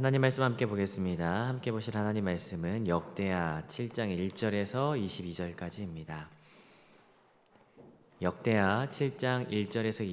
하나님 말씀 함께 보겠습니다. 함께 보실 하나님 말씀은 역대하 7장 1절에서 22절까지입니다. 역대하 7장 1절에서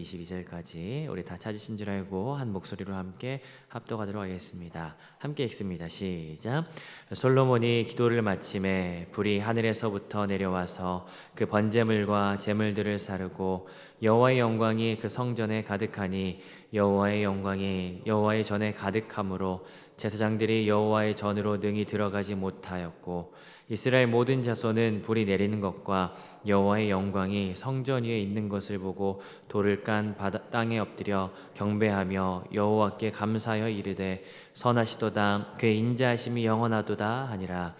22절까지 우리 다 찾으신 줄 알고 한 목소리로 함께 합독하도록 하겠습니다. 함께 읽습니다. 시작. 솔로몬이 기도를 마침에 불이 하늘에서부터 내려와서 그 번제물과 제물들을 사르고 여호와의 영광이 그 성전에 가득하니 여호와의 영광이 여호와의 전에 가득함으로 제사장들이 여호와의 전으로 능히 들어가지 못하였고 이스라엘 모든 자손은 불이 내리는 것과 여호와의 영광이 성전 위에 있는 것을 보고 돌을 깐 땅에 엎드려 경배하며 여호와께 감사하여 이르되 선하시도다 그의 인자하심이 영원하도다 하니라.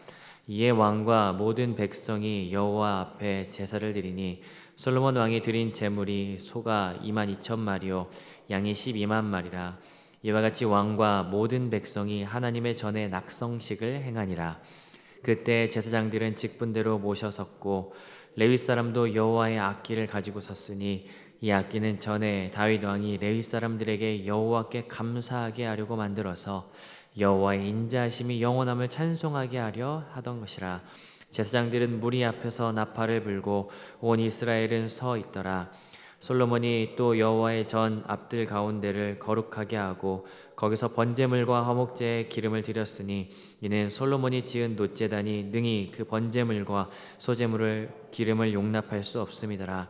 이에 왕과 모든 백성이 여호와 앞에 제사를 드리니 솔로몬 왕이 드린 제물이 소가 22,000마리요 양이 12만 마리라. 이와 같이 왕과 모든 백성이 하나님의 전에 낙성식을 행하니라. 그때 제사장들은 직분대로 모셔섰고 레위 사람도 여호와의 악기를 가지고 섰으니 이 악기는 전에 다윗 왕이 레위 사람들에게 여호와께 감사하게 하려고 만들어서 여호와의 인자하심이 영원함을 찬송하게 하려 하던 것이라. 제사장들은 무리 앞에서 나팔을 불고 온 이스라엘은 서 있더라. 솔로몬이 또 여호와의 전 앞들 가운데를 거룩하게 하고 거기서 번제물과 화목제의 기름을 드렸으니 이는 솔로몬이 지은 놋제단이 능히 그 번제물과 소제물을 기름을 용납할 수 없음이더라.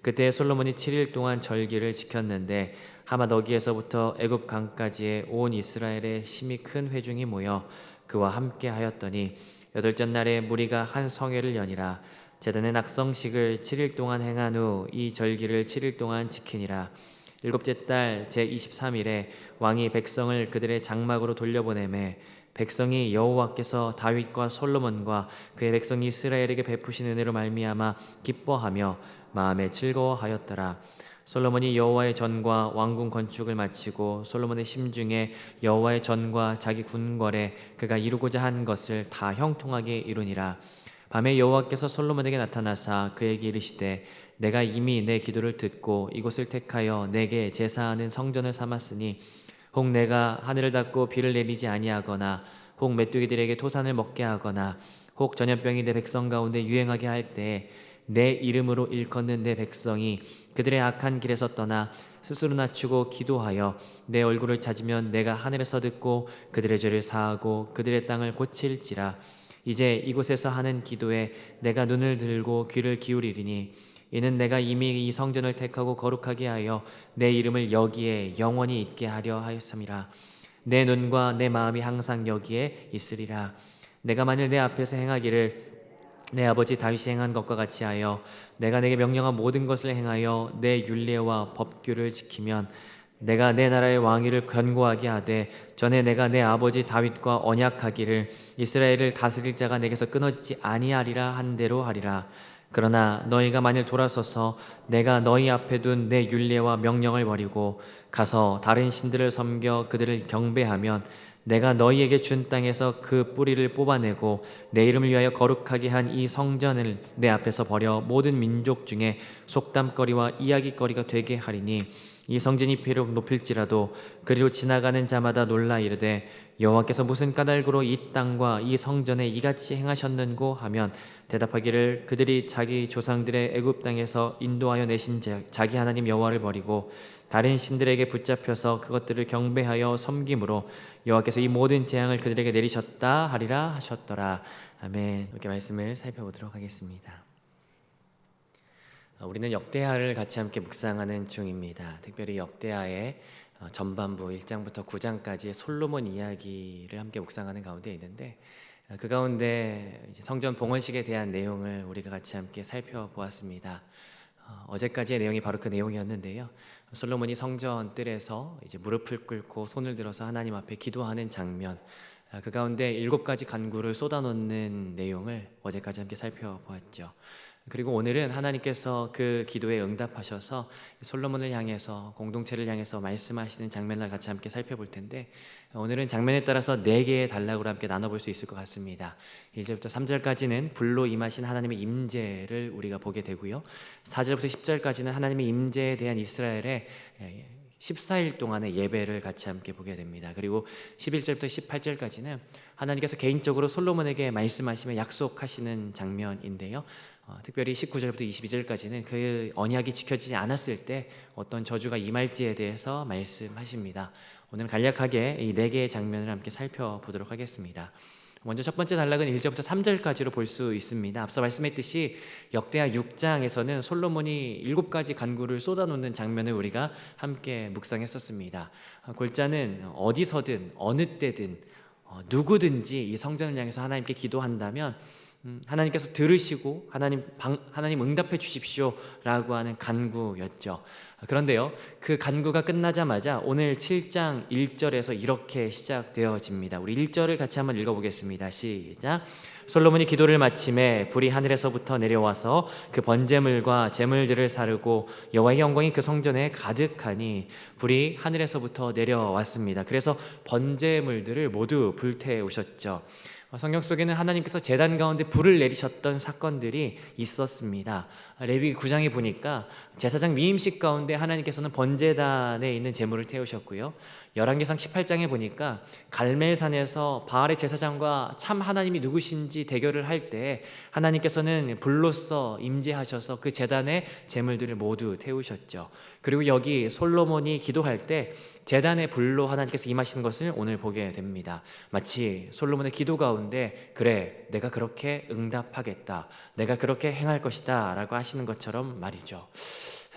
그때 솔로몬이 7일 동안 절기를 지켰는데 하맛 어기에서부터 애굽 강까지의 온 이스라엘의 심히 큰 회중이 모여 그와 함께 하였더니 여덟째 날에 무리가 한 성회를 여니라. 제단의 낙성식을 7일 동안 행한 후 이 절기를 7일 동안 지키니라. 일곱째 달 제23일에 왕이 백성을 그들의 장막으로 돌려보내매 백성이 여호와께서 다윗과 솔로몬과 그의 백성 이스라엘에게 베푸신 은혜로 말미암아 기뻐하며 마음에 즐거워하였더라. 솔로몬이 여호와의 전과 왕궁 건축을 마치고 솔로몬의 심중에 여호와의 전과 자기 궁궐에 그가 이루고자 한 것을 다 형통하게 이루니라. 밤에 여호와께서 솔로몬에게 나타나사 그에게 이르시되 내가 이미 내 기도를 듣고 이곳을 택하여 내게 제사하는 성전을 삼았으니 혹 내가 하늘을 닫고 비를 내리지 아니하거나 혹 메뚜기들에게 토산을 먹게 하거나 혹 전염병이 내 백성 가운데 유행하게 할 때에 내 이름으로 일컫는 내 백성이 그들의 악한 길에서 떠나 스스로 낮추고 기도하여 내 얼굴을 찾으면 내가 하늘에서 듣고 그들의 죄를 사하고 그들의 땅을 고칠지라. 이제 이곳에서 하는 기도에 내가 눈을 들고 귀를 기울이리니 이는 내가 이미 이 성전을 택하고 거룩하게 하여 내 이름을 여기에 영원히 있게 하려 하였음이라. 내 눈과 내 마음이 항상 여기에 있으리라. 내가 만일 내 앞에서 행하기를 내 아버지 다윗이 행한 것과 같이 하여 내가 내게 명령한 모든 것을 행하여 내 율례와 법규를 지키면 내가 내 나라의 왕위를 견고하게 하되 전에 내가 내 아버지 다윗과 언약하기를 이스라엘을 다스릴 자가 내게서 끊어지지 아니하리라 한 대로 하리라. 그러나 너희가 만일 돌아서서 내가 너희 앞에 둔 내 율례와 명령을 버리고 가서 다른 신들을 섬겨 그들을 경배하면 내가 너희에게 준 땅에서 그 뿌리를 뽑아내고 내 이름을 위하여 거룩하게 한 이 성전을 내 앞에서 버려 모든 민족 중에 속담거리와 이야기거리가 되게 하리니 이 성전이 비록 높일지라도 그리로 지나가는 자마다 놀라 이르되 여호와께서 무슨 까닭으로 이 땅과 이 성전에 이같이 행하셨는고 하면 대답하기를 그들이 자기 조상들의 애굽 땅에서 인도하여 내신 자기 하나님 여호와를 버리고 다른 신들에게 붙잡혀서 그것들을 경배하여 섬김으로 여호와께서 이 모든 재앙을 그들에게 내리셨다 하리라 하셨더라. 아멘. 이렇게 말씀을 살펴보도록 하겠습니다. 우리는 역대하를 같이 함께 묵상하는 중입니다. 특별히 역대하의 전반부 1장부터 9장까지의 솔로몬 이야기를 함께 묵상하는 가운데 있는데 그 가운데 이제 성전 봉헌식에 대한 내용을 우리가 같이 함께 살펴보았습니다. 어제까지의 내용이 바로 그 내용이었는데요. 솔로몬이 성전 뜰에서 이제 무릎을 꿇고 손을 들어서 하나님 앞에 기도하는 장면, 그 가운데 7가지 간구를 쏟아놓는 내용을 어제까지 함께 살펴보았죠. 그리고 오늘은 하나님께서 그 기도에 응답하셔서 솔로몬을 향해서 공동체를 향해서 말씀하시는 장면을 같이 함께 살펴볼 텐데 오늘은 장면에 따라서 4개의 단락으로 함께 나눠볼 수 있을 것 같습니다. 1절부터 3절까지는 불로 임하신 하나님의 임재를 우리가 보게 되고요. 4절부터 10절까지는 하나님의 임재에 대한 이스라엘의 14일 동안의 예배를 같이 함께 보게 됩니다. 그리고 11절부터 18절까지는 하나님께서 개인적으로 솔로몬에게 말씀하시며 약속하시는 장면인데요. 특별히 19절부터 22절까지는 그 언약이 지켜지지 않았을 때 어떤 저주가 임할지에 대해서 말씀하십니다. 오늘 간략하게 이 4개의 장면을 함께 살펴보도록 하겠습니다. 먼저 첫 번째 단락은 1절부터 3절까지로 볼 수 있습니다. 앞서 말씀했듯이 역대하 6장에서는 솔로몬이 7가지 간구를 쏟아놓는 장면을 우리가 함께 묵상했었습니다. 골자는 어디서든 어느 때든 누구든지 이 성전을 향해서 하나님께 기도한다면 하나님께서 들으시고 하나님 응답해 주십시오 라고 하는 간구였죠. 그런데요, 그 간구가 끝나자마자 오늘 7장 1절에서 이렇게 시작되어집니다. 우리 1절을 같이 한번 읽어보겠습니다. 시작. 솔로몬이 기도를 마침에 불이 하늘에서부터 내려와서 그 번제물과 제물들을 사르고 여호와의 영광이 그 성전에 가득하니 불이 하늘에서부터 내려왔습니다. 그래서 번제물들을 모두 불태우셨죠. 성경 속에는 하나님께서 제단 가운데 불을 내리셨던 사건들이 있었습니다. 레위기 9장에 보니까 제사장 미임식 가운데 하나님께서는 번제단에 있는 제물을 태우셨고요. 열왕기상 18장에 보니까 갈멜산에서 바알의 제사장과 참 하나님이 누구신지 대결을 할 때 하나님께서는 불로써 임재하셔서 그 제단의 제물들을 모두 태우셨죠. 그리고 여기 솔로몬이 기도할 때 제단의 불로 하나님께서 임하시는 것을 오늘 보게 됩니다. 마치 솔로몬의 기도 가운데 그래 내가 그렇게 응답하겠다, 내가 그렇게 행할 것이다 라고 하시는 것처럼 말이죠.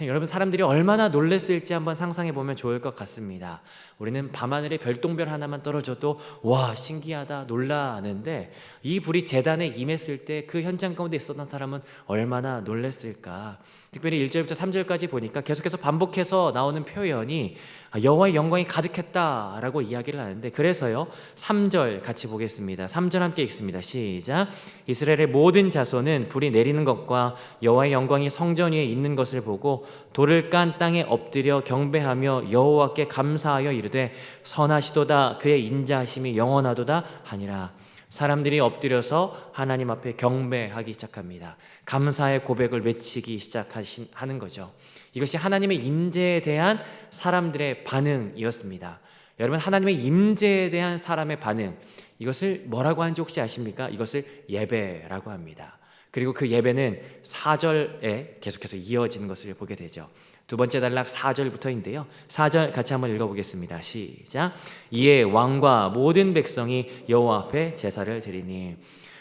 여러분, 사람들이 얼마나 놀랬을지 한번 상상해 보면 좋을 것 같습니다. 우리는 밤하늘에 별똥별 하나만 떨어져도 와 신기하다 놀라는데 이 불이 제단에 임했을 때 그 현장 가운데 있었던 사람은 얼마나 놀랬을까. 특별히 1절부터 3절까지 보니까 계속해서 반복해서 나오는 표현이 여호와의 영광이 가득했다라고 이야기를 하는데, 그래서요 3절 같이 보겠습니다. 3절 함께 읽습니다. 시작. 이스라엘의 모든 자손은 불이 내리는 것과 여호와의 영광이 성전 위에 있는 것을 보고 돌을 깐 땅에 엎드려 경배하며 여호와께 감사하여 이르되 선하시도다, 그의 인자하심이 영원하도다 하니라. 사람들이 엎드려서 하나님 앞에 경배하기 시작합니다. 감사의 고백을 외치기 시작하는 거죠. 이것이 하나님의 임재에 대한 사람들의 반응이었습니다. 여러분, 하나님의 임재에 대한 사람의 반응, 이것을 뭐라고 하는지 혹시 아십니까? 이것을 예배라고 합니다. 그리고 그 예배는 4절에 계속해서 이어지는 것을 보게 되죠. 두 번째 단락 4절부터인데요. 4절 같이 한번 읽어보겠습니다. 시작. 이에 왕과 모든 백성이 여호와 앞에 제사를 드리니.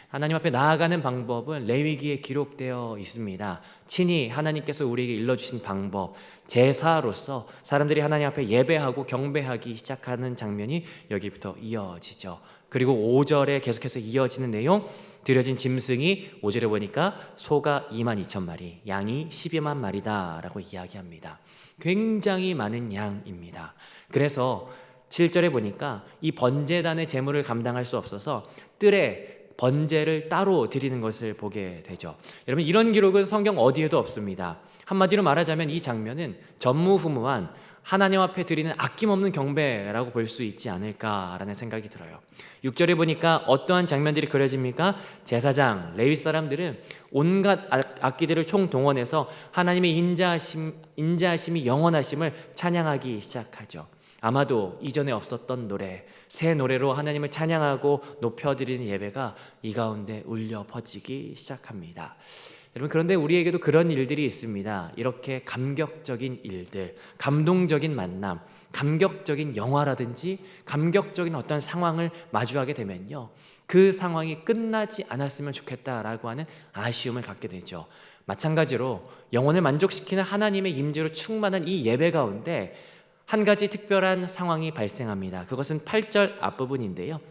하나님 앞에 나아가는 방법은 레위기에 기록되어 있습니다. 친히 하나님께서 우리에게 일러주신 방법, 제사로서 사람들이 하나님 앞에 예배하고 경배하기 시작하는 장면이 여기부터 이어지죠. 그리고 5절에 계속해서 이어지는 내용, 드려진 짐승이 5절에 보니까 소가 22,000마리, 양이 12만 마리다 라고 이야기합니다. 굉장히 많은 양입니다. 그래서 7절에 보니까 이 번제단의 제물을 감당할 수 없어서 뜰에 번제를 따로 드리는 것을 보게 되죠. 여러분, 이런 기록은 성경 어디에도 없습니다. 한마디로 말하자면 이 장면은 전무후무한 하나님 앞에 드리는 아낌없는 경배라고 볼 수 있지 않을까라는 생각이 들어요. 6절에 보니까 어떠한 장면들이 그려집니까? 제사장, 레위 사람들은 온갖 악기들을 총동원해서 하나님의 인자하심이 영원하심을 찬양하기 시작하죠. 아마도 이전에 없었던 노래, 새 노래로 하나님을 찬양하고 높여드리는 예배가 이 가운데 울려 퍼지기 시작합니다. 여러분, 그런데 우리에게도 그런 일들이 있습니다. 이렇게 감격적인 일들, 감동적인 만남, 감격적인 영화라든지 감격적인 어떤 상황을 마주하게 되면요, 그 상황이 끝나지 않았으면 좋겠다라고 하는 아쉬움을 갖게 되죠. 마찬가지로 영혼을 만족시키는 하나님의 임재로 충만한 이 예배 가운데 한 가지 특별한 상황이 발생합니다. 그것은 8절 앞부분인데요.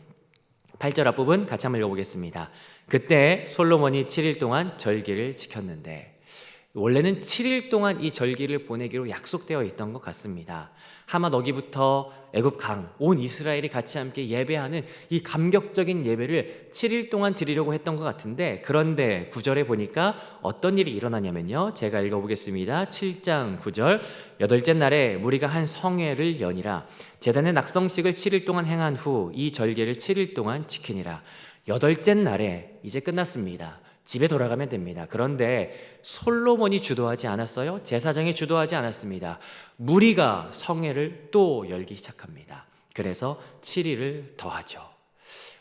8절 앞부분 같이 한번 읽어보겠습니다. 그때 솔로몬이 7일 동안 절기를 지켰는데, 원래는 7일 동안 이 절기를 보내기로 약속되어 있던 것 같습니다. 하맛 어기부터 애굽 강, 온 이스라엘이 같이 함께 예배하는 이 감격적인 예배를 7일 동안 드리려고 했던 것 같은데, 그런데 9절에 보니까 어떤 일이 일어나냐면요, 제가 읽어보겠습니다. 7장 9절. 8째 날에 무리가 한 성회를 여니라. 제단의 낙성식을 7일 동안 행한 후 이 절기를 7일 동안 지키니라. 8째 날에 이제 끝났습니다. 집에 돌아가면 됩니다. 그런데 솔로몬이 주도하지 않았어요. 제사장이 주도하지 않았습니다. 무리가 성회를 또 열기 시작합니다. 그래서 7일을 더하죠.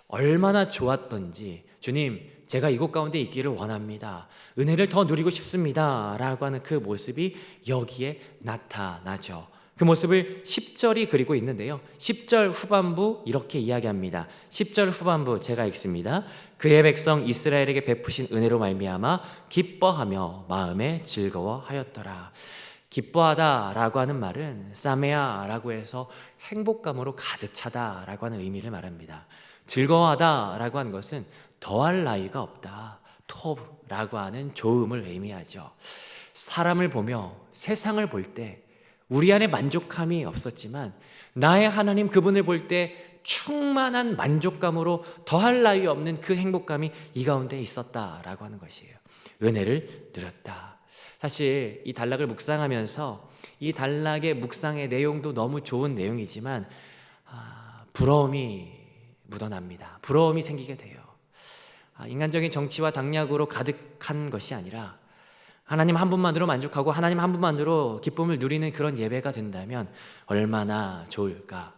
얼마나 좋았던지, 주님, 제가 이곳 가운데 있기를 원합니다. 은혜를 더 누리고 싶습니다. 라고 하는 그 모습이 여기에 나타나죠. 그 모습을 10절이 그리고 있는데요. 10절 후반부 이렇게 이야기합니다. 10절 후반부 제가 읽습니다. 그의 백성 이스라엘에게 베푸신 은혜로 말미암아 기뻐하며 마음에 즐거워하였더라. 기뻐하다라고 하는 말은 사메아라고 해서 행복감으로 가득 차다라고 하는 의미를 말합니다. 즐거워하다라고 하는 것은 더할 나위가 없다, 토브라고 하는 좋음을 의미하죠. 사람을 보며 세상을 볼 때 우리 안에 만족함이 없었지만 나의 하나님 그분을 볼 때 충만한 만족감으로 더할 나위 없는 그 행복감이 이 가운데 있었다라고 하는 것이에요. 은혜를 누렸다. 사실 이 단락을 묵상하면서 이 단락의 묵상의 내용도 너무 좋은 내용이지만 부러움이 묻어납니다. 부러움이 생기게 돼요. 인간적인 정치와 당략으로 가득한 것이 아니라 하나님 한 분만으로 만족하고 하나님 한 분만으로 기쁨을 누리는 그런 예배가 된다면 얼마나 좋을까.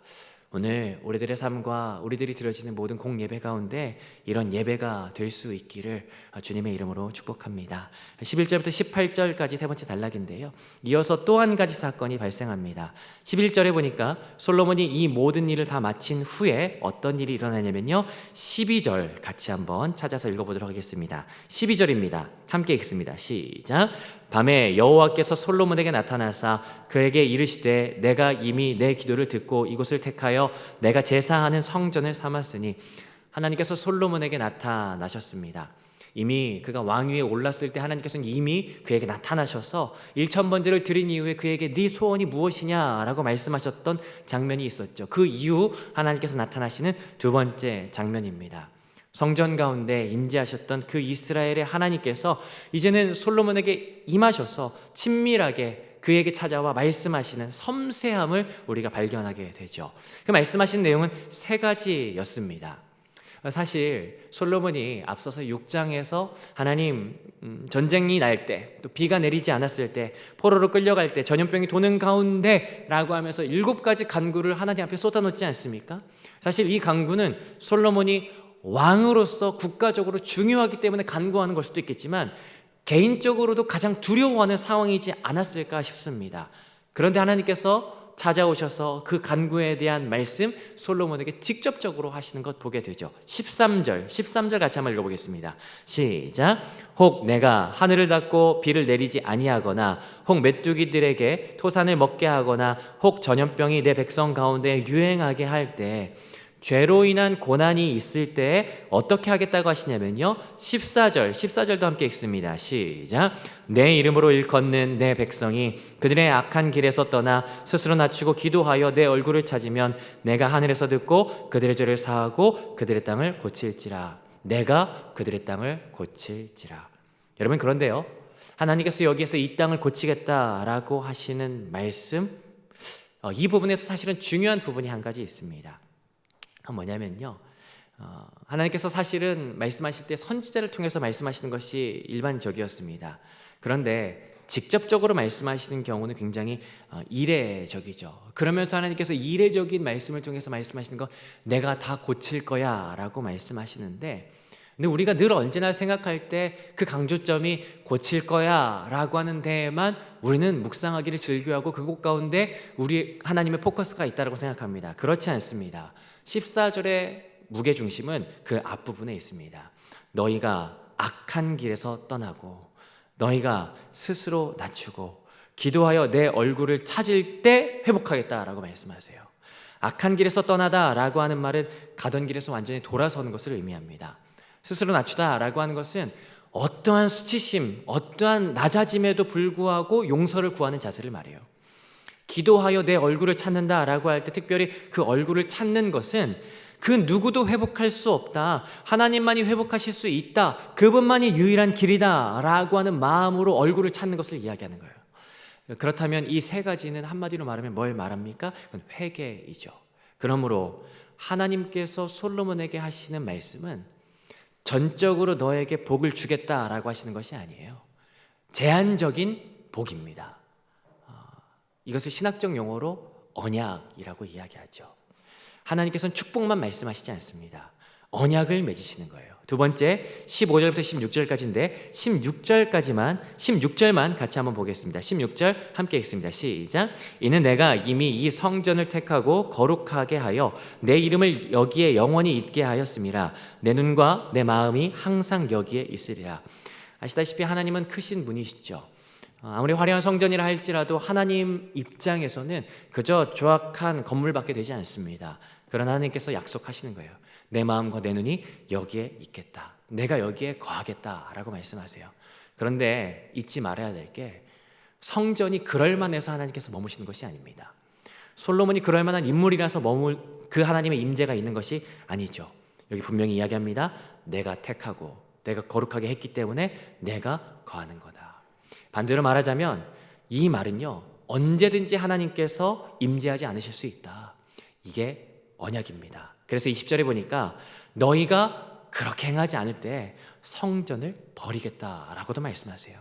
오늘 우리들의 삶과 우리들이 드려지는 모든 공예배 가운데 이런 예배가 될 수 있기를 주님의 이름으로 축복합니다. 11절부터 18절까지 세 번째 단락인데요. 이어서 또 한 가지 사건이 발생합니다. 11절에 보니까 솔로몬이 이 모든 일을 다 마친 후에 어떤 일이 일어나냐면요, 12절 같이 한번 찾아서 읽어보도록 하겠습니다. 12절입니다. 함께 읽습니다. 시작. 밤에 여호와께서 솔로몬에게 나타나사 그에게 이르시되 내가 이미 내 기도를 듣고 이곳을 택하여 내가 제사하는 성전을 삼았으니, 하나님께서 솔로몬에게 나타나셨습니다. 이미 그가 왕위에 올랐을 때 하나님께서는 이미 그에게 나타나셔서 1000번제를 드린 이후에 그에게 네 소원이 무엇이냐라고 말씀하셨던 장면이 있었죠. 그 이후 하나님께서 나타나시는 두 번째 장면입니다. 성전 가운데 임재하셨던 그 이스라엘의 하나님께서 이제는 솔로몬에게 임하셔서 친밀하게 그에게 찾아와 말씀하시는 섬세함을 우리가 발견하게 되죠. 그 말씀하신 내용은 세 가지였습니다. 사실 솔로몬이 앞서서 6장에서 하나님 전쟁이 날 때, 또 비가 내리지 않았을 때, 포로로 끌려갈 때, 전염병이 도는 가운데 라고 하면서 7가지 간구를 하나님 앞에 쏟아놓지 않습니까? 사실 이 간구는 솔로몬이 왕으로서 국가적으로 중요하기 때문에 간구하는 걸 수도 있겠지만 개인적으로도 가장 두려워하는 상황이지 않았을까 싶습니다. 그런데 하나님께서 찾아오셔서 그 간구에 대한 말씀 솔로몬에게 직접적으로 하시는 것 보게 되죠. 13절 같이 한번 읽어보겠습니다. 시작. 혹 내가 하늘을 닫고 비를 내리지 아니하거나 혹 메뚜기들에게 토산을 먹게 하거나 혹 전염병이 내 백성 가운데 유행하게 할 때, 죄로 인한 고난이 있을 때 어떻게 하겠다고 하시냐면요, 14절도 함께 읽습니다. 시작. 내 이름으로 일컫는 내 백성이 그들의 악한 길에서 떠나 스스로 낮추고 기도하여 내 얼굴을 찾으면 내가 하늘에서 듣고 그들의 죄를 사하고 그들의 땅을 고칠지라. 내가 그들의 땅을 고칠지라. 여러분, 그런데요, 하나님께서 여기에서 이 땅을 고치겠다라고 하시는 말씀, 이 부분에서 사실은 중요한 부분이 한 가지 있습니다. 뭐냐면요, 하나님께서 사실은 말씀하실 때 선지자를 통해서 말씀하시는 것이 일반적이었습니다. 그런데 직접적으로 말씀하시는 경우는 굉장히 이례적이죠. 그러면서 하나님께서 이례적인 말씀을 통해서 말씀하시는 것, 내가 다 고칠 거야 라고 말씀하시는데, 근데 우리가 늘 언제나 생각할 때 그 강조점이 고칠 거야 라고 하는 데에만 우리는 묵상하기를 즐겨하고 그곳 가운데 우리 하나님의 포커스가 있다고 생각합니다. 그렇지 않습니다. 14절의 무게중심은 그 앞부분에 있습니다. 너희가 악한 길에서 떠나고 너희가 스스로 낮추고 기도하여 내 얼굴을 찾을 때 회복하겠다라고 말씀하세요. 악한 길에서 떠나다라고 하는 말은 가던 길에서 완전히 돌아서는 것을 의미합니다. 스스로 낮추다라고 하는 것은 어떠한 수치심, 어떠한 낮아짐에도 불구하고 용서를 구하는 자세를 말해요. 기도하여 내 얼굴을 찾는다라고 할 때 특별히 그 얼굴을 찾는 것은 그 누구도 회복할 수 없다, 하나님만이 회복하실 수 있다, 그분만이 유일한 길이다 라고 하는 마음으로 얼굴을 찾는 것을 이야기하는 거예요. 그렇다면 이 세 가지는 한마디로 말하면 뭘 말합니까? 그건 회개이죠. 그러므로 하나님께서 솔로몬에게 하시는 말씀은 전적으로 너에게 복을 주겠다라고 하시는 것이 아니에요. 제한적인 복입니다. 이것을 신학적 용어로 언약이라고 이야기하죠. 하나님께서는 축복만 말씀하시지 않습니다. 언약을 맺으시는 거예요. 두 번째 15절부터 16절까지인데 16절만 같이 한번 보겠습니다. 16절 함께 읽습니다. 시작. 이는 내가 이미 이 성전을 택하고 거룩하게 하여 내 이름을 여기에 영원히 있게 하였음이라. 내 눈과 내 마음이 항상 여기에 있으리라. 아시다시피 하나님은 크신 분이시죠. 아무리 화려한 성전이라 할지라도 하나님 입장에서는 그저 조악한 건물밖에 되지 않습니다. 그러나 하나님께서 약속하시는 거예요. 내 마음과 내 눈이 여기에 있겠다. 내가 여기에 거하겠다라고 말씀하세요. 그런데 잊지 말아야 될 게 성전이 그럴만해서 하나님께서 머무시는 것이 아닙니다. 솔로몬이 그럴만한 인물이라서 그 하나님의 임재가 있는 것이 아니죠. 여기 분명히 이야기합니다. 내가 택하고 내가 거룩하게 했기 때문에 내가 거하는 거다. 반대로 말하자면 이 말은요, 언제든지 하나님께서 임재하지 않으실 수 있다. 이게 언약입니다. 그래서 20절에 보니까 너희가 그렇게 행하지 않을 때 성전을 버리겠다라고도 말씀하세요.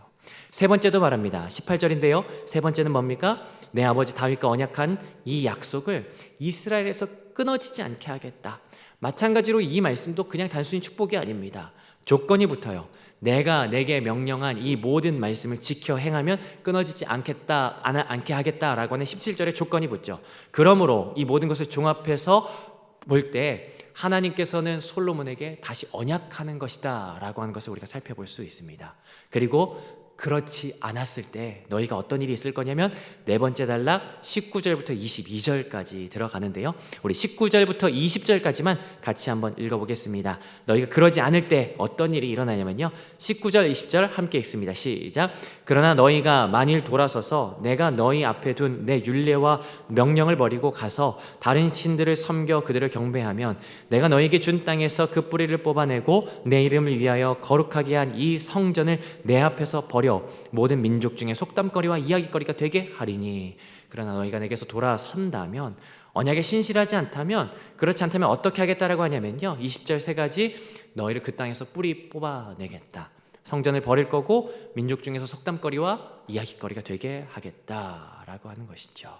세 번째도 말합니다. 18절인데요. 세 번째는 뭡니까? 내 아버지 다윗과 언약한 이 약속을 이스라엘에서 끊어지지 않게 하겠다. 마찬가지로 이 말씀도 그냥 단순히 축복이 아닙니다. 조건이 붙어요. 내가 내게 명령한 이 모든 말씀을 지켜 행하면 끊어지지 않게 하겠다라고 하는 17절의 조건이 붙죠. 그러므로 이 모든 것을 종합해서 볼 때 하나님께서는 솔로몬에게 다시 언약하는 것이다 라고 하는 것을 우리가 살펴볼 수 있습니다. 그리고 그렇지 않았을 때 너희가 어떤 일이 있을 거냐면 네 번째 단락 19절부터 22절까지 들어가는데요, 우리 19절부터 20절까지만 같이 한번 읽어보겠습니다. 너희가 그러지 않을 때 어떤 일이 일어나냐면요, 19절 20절 함께 읽습니다. 시작. 그러나 너희가 만일 돌아서서 내가 너희 앞에 둔 내 율례와 명령을 버리고 가서 다른 신들을 섬겨 그들을 경배하면 내가 너희에게 준 땅에서 그 뿌리를 뽑아내고 내 이름을 위하여 거룩하게 한 이 성전을 내 앞에서 버려 모든 민족 중에 속담거리와 이야기거리가 되게 하리니. 그러나 너희가 내게서 돌아선다면, 언약에 신실하지 않다면, 그렇지 않다면 어떻게 하겠다라고 하냐면요, 20절 세 가지, 너희를 그 땅에서 뿌리 뽑아내겠다. 성전을 버릴 거고 민족 중에서 속담거리와 이야기거리가 되게 하겠다라고 하는 것이죠.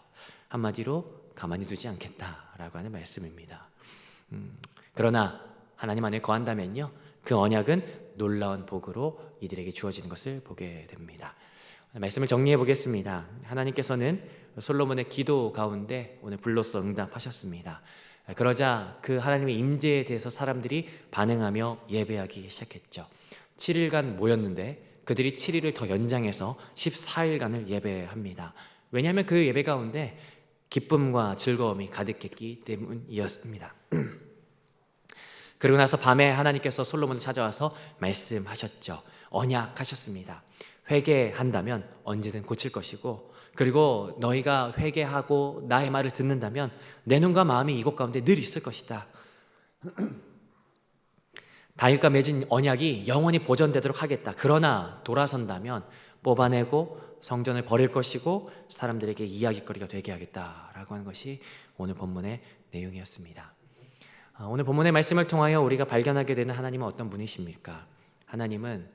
한마디로 가만히 두지 않겠다라고 하는 말씀입니다. 그러나 하나님 안에 거한다면요, 그 언약은 놀라운 복으로 이들에게 주어지는 것을 보게 됩니다. 말씀을 정리해 보겠습니다. 하나님께서는 솔로몬의 기도 가운데 오늘 불로써 응답하셨습니다. 그러자 그 하나님의 임재에 대해서 사람들이 반응하며 예배하기 시작했죠. 7일간 모였는데 그들이 7일을 더 연장해서 14일간을 예배합니다. 왜냐하면 그 예배 가운데 기쁨과 즐거움이 가득했기 때문이었습니다. 그리고 나서 밤에 하나님께서 솔로몬을 찾아와서 말씀하셨죠. 언약하셨습니다. 회개한다면 언제든 고칠 것이고, 그리고 너희가 회개하고 나의 말을 듣는다면 내 눈과 마음이 이곳 가운데 늘 있을 것이다. 다윗과 맺은 언약이 영원히 보존되도록 하겠다. 그러나 돌아선다면 뽑아내고 성전을 버릴 것이고 사람들에게 이야기거리가 되게 하겠다라고 하는 것이 오늘 본문의 내용이었습니다. 오늘 본문의 말씀을 통하여 우리가 발견하게 되는 하나님은 어떤 분이십니까? 하나님은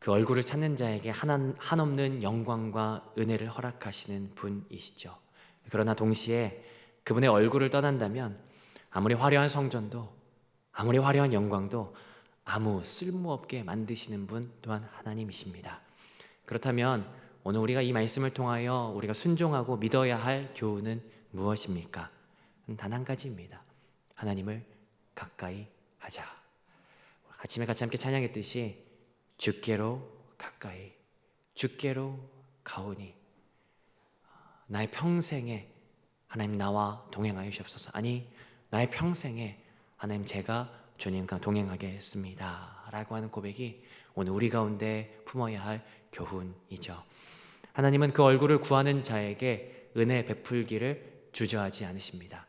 그 얼굴을 찾는 자에게 한없는 영광과 은혜를 허락하시는 분이시죠. 그러나 동시에 그분의 얼굴을 떠난다면 아무리 화려한 성전도, 아무리 화려한 영광도 아무 쓸모없게 만드시는 분 또한 하나님이십니다. 그렇다면 오늘 우리가 이 말씀을 통하여 우리가 순종하고 믿어야 할 교훈은 무엇입니까? 단 한 가지입니다. 하나님을 가까이 하자. 아침에 같이 함께 찬양했듯이 주께로 가까이, 주께로 가오니. 나의 평생에 하나님 나와 동행하여 주옵소서. 아니, 나의 평생에 하나님 제가 주님과 동행하겠습니다 라고 하는 고백이 오늘 우리 가운데 품어야 할 교훈이죠. 하나님은 그 얼굴을 구하는 자에게 은혜 베풀기를 주저하지 않으십니다.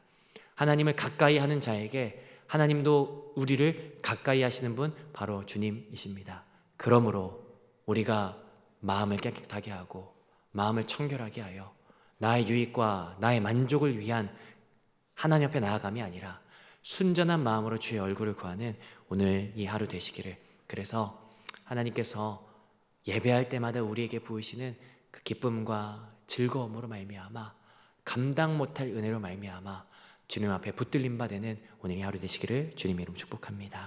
하나님을 가까이 하는 자에게 하나님도 우리를 가까이 하시는 분 바로 주님이십니다. 그러므로 우리가 마음을 깨끗하게 하고 마음을 청결하게 하여 나의 유익과 나의 만족을 위한 하나님 앞에 나아감이 아니라 순전한 마음으로 주의 얼굴을 구하는 오늘 이 하루 되시기를. 그래서 하나님께서 예배할 때마다 우리에게 부으시는 그 기쁨과 즐거움으로 말미암아, 감당 못할 은혜로 말미암아 주님 앞에 붙들림 바 되는 오늘 이 하루 되시기를 주님의 이름 축복합니다.